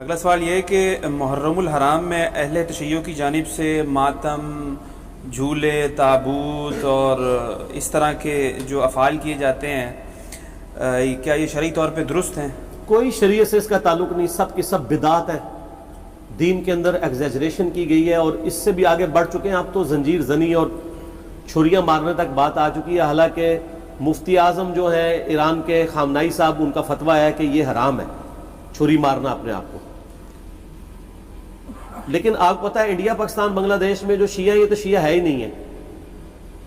اگلا سوال یہ ہے کہ محرم الحرام میں اہل تشیع کی جانب سے ماتم، جھولے، تابوت اور اس طرح کے جو افعال کیے جاتے ہیں، کیا یہ شرعی طور پہ درست ہیں؟ کوئی شریعت سے اس کا تعلق نہیں، سب کی سب بدعات ہے، دین کے اندر ایگزیجریشن کی گئی ہے، اور اس سے بھی آگے بڑھ چکے ہیں. اب تو زنجیر زنی اور چھریاں مارنے تک بات آ چکی ہے. حالانکہ مفتی اعظم جو ہیں ایران کے خامنائی صاحب، ان کا فتویٰ ہے کہ یہ حرام ہے چھری مارنا اپنے آپ کو. لیکن آپ کو پتہ ہے انڈیا، پاکستان، بنگلہ دیش میں جو شیعہ، یہ تو شیعہ ہے ہی نہیں ہے،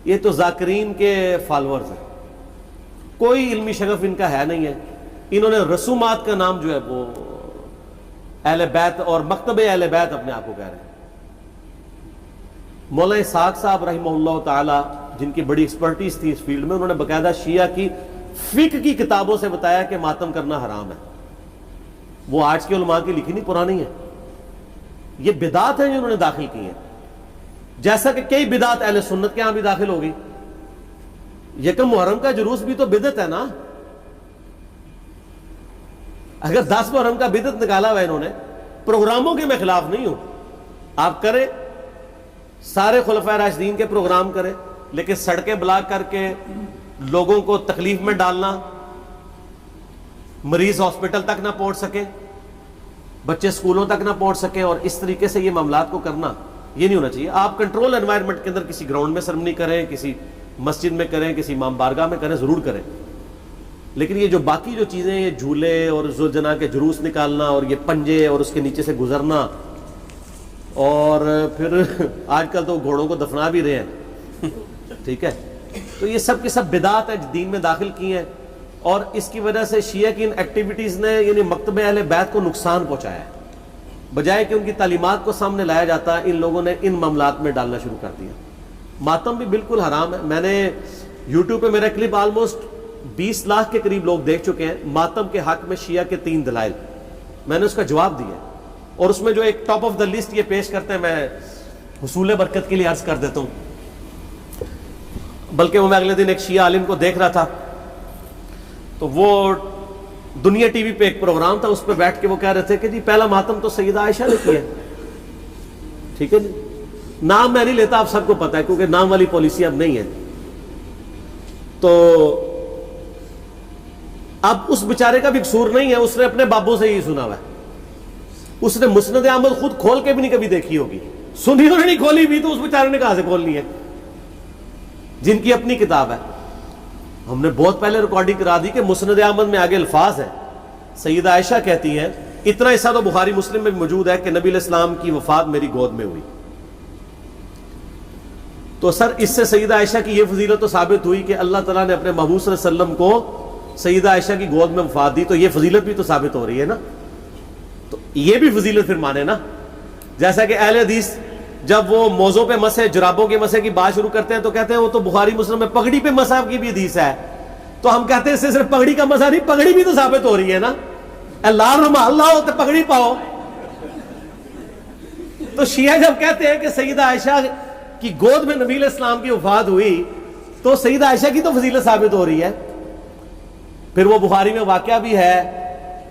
یہ تو ذاکرین کے فالورز ہیں. کوئی علمی شغف ان کا ہے نہیں ہے. انہوں نے رسومات کا نام جو ہے وہ اہل بیت اور مکتب اہل بیت اپنے آپ کو کہہ رہے ہیں. مولانا اسحاق صاحب رحمہ اللہ تعالی، جن کی بڑی ایکسپرٹیز تھی اس فیلڈ میں، انہوں نے باقاعدہ شیعہ کی فقہ کی کتابوں سے بتایا کہ ماتم کرنا حرام ہے. وہ آج کے علماء کی لکھی نہیں، پرانی ہے. یہ بدعات ہیں جو انہوں نے داخل کی ہیں، جیسا کہ کئی بدعات اہل سنت کے ہاں بھی داخل ہو گئی. یکم محرم کا جلوس بھی تو بدعت ہے نا. اگر 10 محرم کا بدعت نکالا ہوا انہوں نے، پروگراموں کے میں خلاف نہیں ہوں، آپ کریں، سارے خلفائے راشدین کے پروگرام کریں، لیکن سڑکیں بلاک کر کے لوگوں کو تکلیف میں ڈالنا، مریض ہاسپٹل تک نہ پہنچ سکے، بچے سکولوں تک نہ پہنچ سکیں، اور اس طریقے سے یہ معاملات کو کرنا، یہ نہیں ہونا چاہیے. آپ کنٹرول انوائرمنٹ کے اندر کسی گراؤنڈ میں سرمنی کریں، کسی مسجد میں کریں، کسی امام بارگاہ میں کریں، ضرور کریں. لیکن یہ جو باقی جو چیزیں، یہ جھولے اور ذوالجناح کے جلوس نکالنا، اور یہ پنجے اور اس کے نیچے سے گزرنا، اور پھر آج کل تو گھوڑوں کو دفنا بھی رہے ہیں، ٹھیک ہے، تو یہ سب کی سب بدعات ہیں دین میں داخل کی ہیں. اور اس کی وجہ سے شیعہ کی ان ایکٹیویٹیز نے یعنی مکتب اہل بیت کو نقصان پہنچایا ہے. بجائے کہ ان کی تعلیمات کو سامنے لایا جاتا، ان لوگوں نے ان معاملات میں ڈالنا شروع کر دیا. ماتم بھی بالکل حرام ہے. میں نے یوٹیوب پہ میرا کلپ آلموسٹ 20 لاکھ کے قریب لوگ دیکھ چکے ہیں. ماتم کے حق میں شیعہ کے 3 دلائل، میں نے اس کا جواب دیا، اور اس میں جو ایک ٹاپ آف دا لسٹ یہ پیش کرتے ہیں، میں حصول برکت کے لیے عرض کر دیتا ہوں. بلکہ میں اگلے دن ایک شیعہ عالم کو دیکھ رہا تھا، تو وہ دنیا ٹی وی پہ ایک پروگرام تھا، اس پہ بیٹھ کے وہ کہہ رہے تھے کہ جی پہلا ماتم تو سیدہ عائشہ نے کیا ہے. ٹھیک ہے جی، نام میں نہیں لیتا، آپ سب کو پتا ہے، کیونکہ نام والی پالیسی اب نہیں ہے. تو اب اس بیچارے کا بھی قصور نہیں ہے، اس نے اپنے بابوں سے ہی سنا ہوا ہے. اس نے مسند احمد خود کھول کے بھی نہیں کبھی دیکھی ہوگی، سنی انہوں نے نہیں کھولی بھی، تو اس بیچارے نے کہاں سے کھولنی ہے، جن کی اپنی کتاب ہے. ہم نے بہت پہلے ریکارڈنگ کرا دی کہ مسند احمد میں آگے الفاظ ہے، سیدہ عائشہ کہتی ہیں، اتنا حصہ تو بخاری مسلم میں بھی موجود ہے کہ نبی علیہ السلام کی وفات میری گود میں ہوئی. تو سر اس سے سیدہ عائشہ کی یہ فضیلت تو ثابت ہوئی کہ اللہ تعالیٰ نے اپنے محبوب صلی اللہ علیہ وسلم کو سیدہ عائشہ کی گود میں وفات دی، تو یہ فضیلت بھی تو ثابت ہو رہی ہے نا. تو یہ بھی فضیلت پھر مانے نا. جیسا کہ اہل حدیث جب وہ موزوں پہ مسح، جرابوں کے مسح کی بات شروع کرتے ہیں تو کہتے ہیں وہ تو بخاری مسلم میں پگڑی پہ مسح کی بھی حدیث ہے. تو ہم کہتے ہیں اس سے صرف پگڑی کا مسح نہیں، پگڑی بھی تو ثابت ہو رہی ہے نا. لال رومال لاؤ تو پگڑی پاؤ. تو شیعہ جب کہتے ہیں کہ سیدہ عائشہ کی گود میں نبی علیہ السلام کی وفات ہوئی، تو سیدہ عائشہ کی تو فضیلت ثابت ہو رہی ہے. پھر وہ بخاری میں واقعہ بھی ہے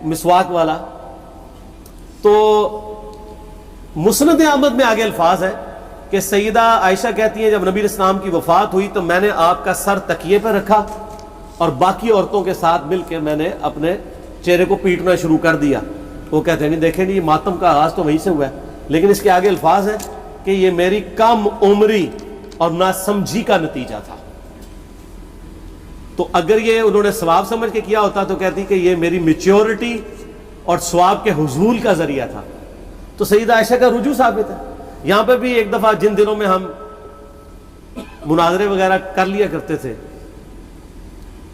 مسواک والا. تو مسند احمد میں آگے الفاظ ہے کہ سیدہ عائشہ کہتی ہیں جب نبی علیہ السلام کی وفات ہوئی تو میں نے آپ کا سر تکیے پہ رکھا اور باقی عورتوں کے ساتھ مل کے میں نے اپنے چہرے کو پیٹنا شروع کر دیا. وہ کہتے ہیں نہیں دیکھیں یہ ماتم کا آغاز تو وہیں سے ہوا ہے، لیکن اس کے آگے الفاظ ہے کہ یہ میری کم عمری اور ناسمجھی کا نتیجہ تھا. تو اگر یہ انہوں نے ثواب سمجھ کے کیا ہوتا تو کہتی کہ یہ میری میچیورٹی اور ثواب کے حصول کا ذریعہ تھا. تو سیدہ عائشہ کا رجوع ثابت ہے. یہاں پہ بھی ایک دفعہ جن دنوں میں ہم مناظرے وغیرہ کر لیا کرتے تھے،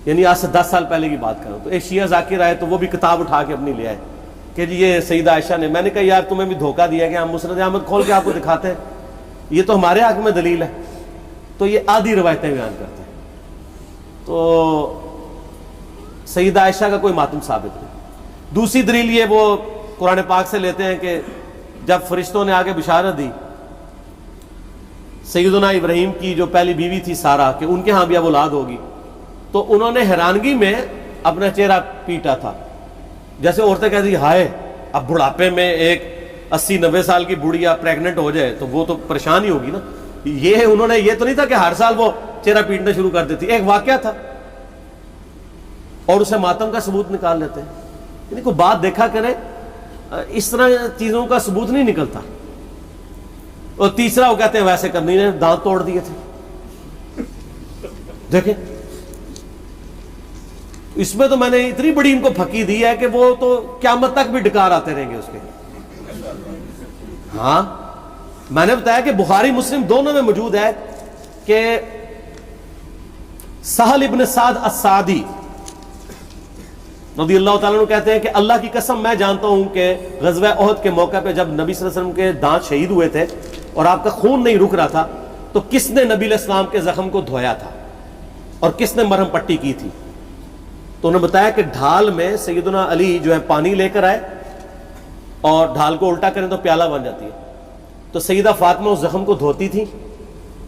یعنی آج سے 10 سال پہلے کی بات کروں، تو ایک شیعہ ذاکر آئے تو وہ بھی کتاب اٹھا کے اپنی لے آئے کہ جی یہ سیدہ عائشہ نے. میں نے کہا یار تمہیں بھی دھوکہ دیا کہ ہم مسند احمد کھول کے آپ کو دکھاتے ہیں، یہ تو ہمارے حق میں دلیل ہے. تو یہ آدھی روایتیں بیان کرتے ہیں. تو سیدہ عائشہ کا کوئی ماتم ثابت نہیں. دوسری دلیل یہ وہ قرآن پاک سے لیتے ہیں کہ جب فرشتوں نے آگے بشارت دی سیدنا ابراہیم کی جو پہلی بیوی تھی سارہ کہ ان کے ہاں بھی اب اولاد ہوگی، تو انہوں نے حیرانگی میں اپنا چہرہ پیٹا تھا، جیسے عورتیں کہتی ہائے اب بڑھاپے میں ایک 80-90 سال کی بوڑھیا پریگننٹ ہو جائے تو وہ تو پریشان ہی ہوگی نا. یہ انہوں نے یہ تو نہیں تھا کہ ہر سال وہ چہرہ پیٹنا شروع کر دیتی, ایک واقعہ تھا اور اسے ماتم کا ثبوت نکال لیتے ہیں. یعنی کوئی بات دیکھا کرے, اس طرح چیزوں کا ثبوت نہیں نکلتا. اور تیسرا وہ کہتے ہیں ویسے کرنی نے دانت توڑ دیے تھے. دیکھیں اس میں تو میں نے اتنی بڑی ان کو پھکی دی ہے کہ وہ تو قیامت تک بھی ڈکار آتے رہیں گے اس کے. ہاں میں نے بتایا کہ بخاری مسلم دونوں میں موجود ہے کہ سہل ابن سعد السعدی رضی اللہ تعالیٰ عنہ کہتے ہیں کہ اللہ کی قسم میں جانتا ہوں کہ غزوہ احد کے موقع پہ جب نبی صلی اللہ علیہ وسلم کے دانت شہید ہوئے تھے اور آپ کا خون نہیں رک رہا تھا تو کس نے نبی علیہ السلام کے زخم کو دھویا تھا اور کس نے مرہم پٹی کی تھی. تو انہوں نے بتایا کہ ڈھال میں سیدنا علی جو ہے پانی لے کر آئے اور ڈھال کو الٹا کریں تو پیالہ بن جاتی ہے. تو سیدہ فاطمہ اس زخم کو دھوتی تھی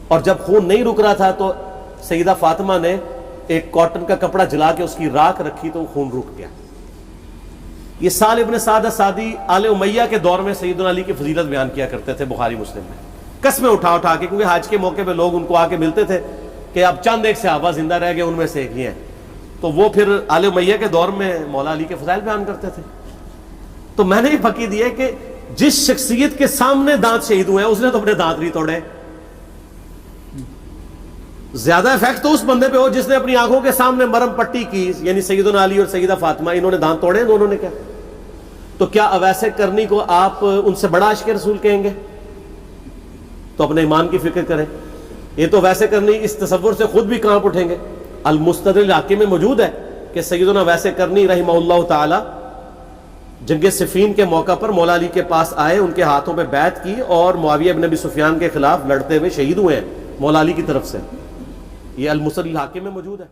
اور جب خون نہیں رک رہا تھا تو سیدہ فاطمہ نے ایک کاٹن کا کپڑا جلا کے اس کی راکھ رکھی تو خون رک گیا. یہ سہل ابن سعد السعدی آل امیہ کے دور میں سیدنا علی کی فضیلت بیان کیا کرتے تھے بخاری مسلم میں, قسمیں اٹھا اٹھا کے, کیونکہ حج کے موقع پہ لوگ ان کو آ کے ملتے تھے کہ اب چند ایک صحابہ زندہ رہ گئے, ان میں سے ایک ہی ہیں. تو وہ پھر آل امیہ کے دور میں مولا علی کے فضائل بیان کرتے تھے. تو میں نے یہ پھکی دی ہے کہ جس شخصیت کے سامنے دانت شہید ہوئے ہیں اس نے تو اپنے دانت نہیں توڑے. زیادہ افیکٹ تو اس بندے پہ ہو جس نے اپنی آنکھوں کے سامنے مرہم پٹی کی, یعنی سیدنا علی اور سیدہ فاطمہ, انہوں نے دانت توڑے دونوں نے. کیا تو کیا اویسے کرنی کو آپ ان سے بڑا عاشق رسول کہیں گے؟ تو اپنے ایمان کی فکر کریں. یہ تو ویسے کرنی اس تصور سے خود بھی کانپ اٹھیں گے. المستدرک الحاکم میں موجود ہے کہ سیدنا ویسے کرنی رحمہ اللہ تعالی جنگ صفین کے موقع پر مولا علی کے پاس آئے, ان کے ہاتھوں پہ بیعت کی اور معاویہ بن ابی سفیان کے خلاف لڑتے ہوئے شہید ہوئے ہیں مولا علی کی طرف سے. یہ المستدرک الحاکم میں موجود ہے.